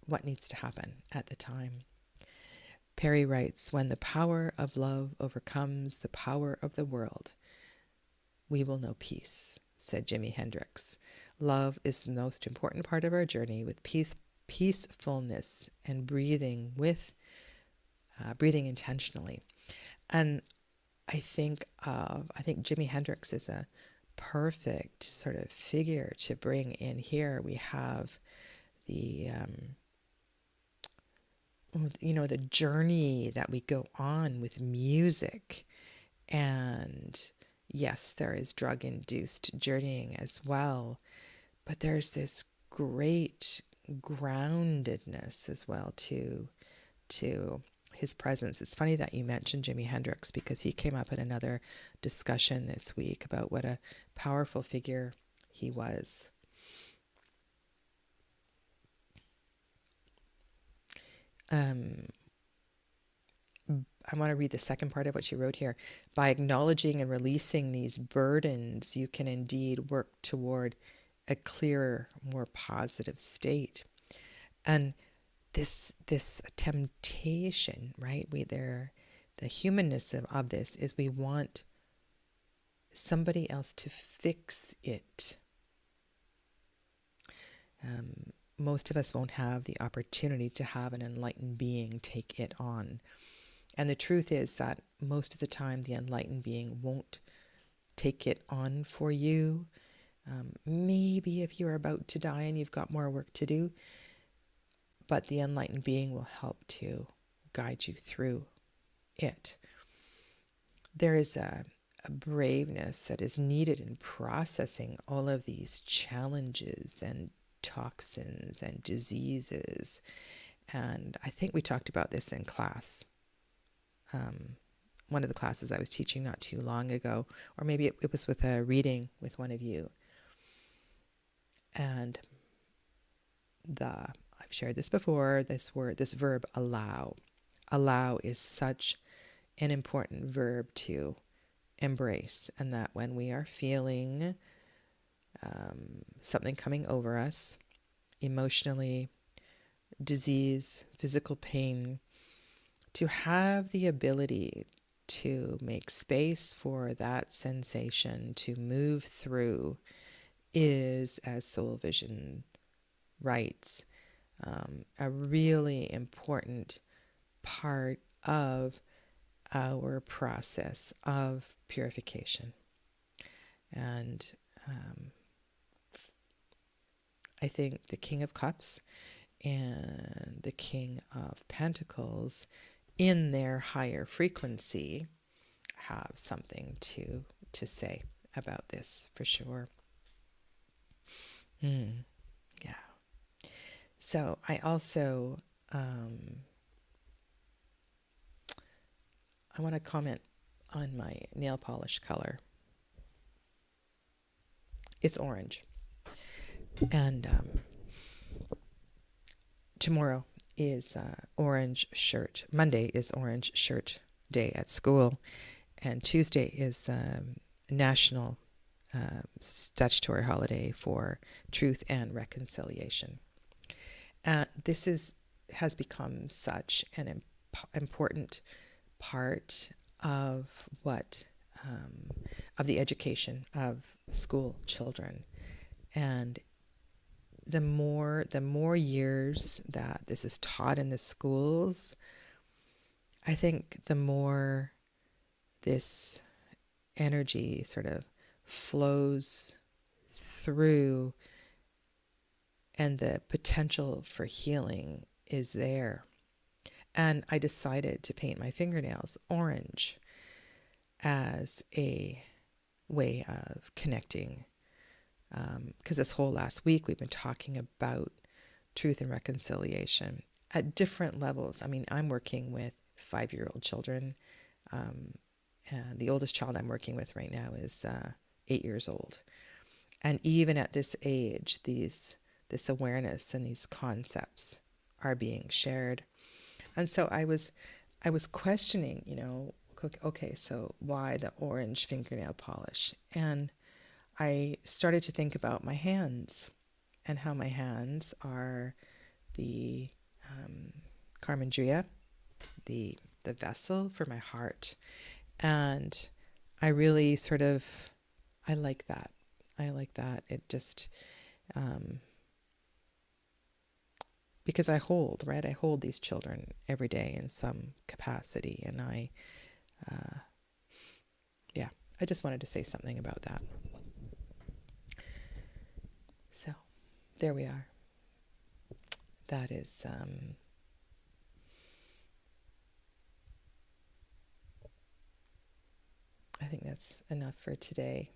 what needs to happen at the time. Perry writes, when the power of love overcomes the power of the world, we will know peace, said Jimi Hendrix. Love is the most important part of our journey, with peacefulness and breathing intentionally. And I think Jimi Hendrix is a perfect sort of figure to bring in here. We have the the journey that we go on with music, and yes, there is drug-induced journeying as well, but there's this great groundedness as well to his presence. It's funny that you mentioned Jimi Hendrix, because he came up in another discussion this week about what a powerful figure he was. I want to read the second part of what she wrote here. By acknowledging and releasing these burdens, you can indeed work toward a clearer, more positive state. And this temptation, right? The humanness of this is we want somebody else to fix it. Most of us won't have the opportunity to have an enlightened being take it on. And the truth is that most of the time the enlightened being won't take it on for you. Maybe if you're about to die and you've got more work to do, but the enlightened being will help to guide you through it. There is a braveness that is needed in processing all of these challenges and toxins and diseases. And I think we talked about this in class. One of the classes I was teaching not too long ago, or maybe it was with a reading with one of you. And I've shared this before, this verb allow. Allow is such an important verb to embrace, and that when we are feeling something coming over us, emotionally, disease, physical pain, to have the ability to make space for that sensation to move through is, as Soul Vision writes, a really important part of our process of purification. And I think the King of Cups and the King of Pentacles, in their higher frequency, have something to say about this for sure. Yeah. So I also I want to comment on my nail polish color. It's orange. And tomorrow is orange shirt. Monday is orange shirt day at school. And Tuesday is national statutory holiday for truth and reconciliation. This has become such an important part of of the education of school children. And the more years that this is taught in the schools, I think the more this energy sort of flows through, and the potential for healing is there. And I decided to paint my fingernails orange as a way of connecting. Because this whole last week we've been talking about truth and reconciliation at different levels. I mean, I'm working with 5-year-old children, and the oldest child I'm working with right now is 8 years old. And even at this age, this awareness and these concepts are being shared. And so I was questioning, okay, so why the orange fingernail polish? And I started to think about my hands and how my hands are the karmandriya, the vessel for my heart. And I really I like that. It just, because I hold these children every day in some capacity. And I just wanted to say something about that. So there we are. That is, I think that's enough for today.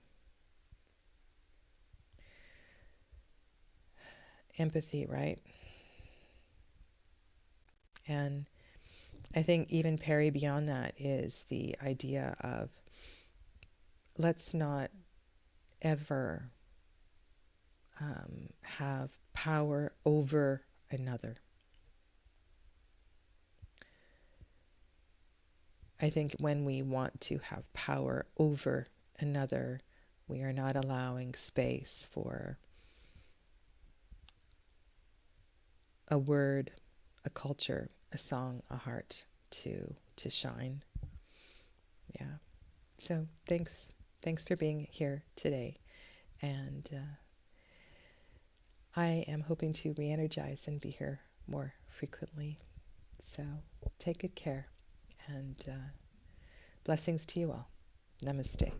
Empathy, right? And I think even Perry beyond that is the idea of, let's not ever have power over another. I think when we want to have power over another, we are not allowing space for a word, a culture, a song, a heart to shine. Yeah. So thanks for being here today. And I am hoping to re-energize and be here more frequently. So take good care, and blessings to you all. Namaste.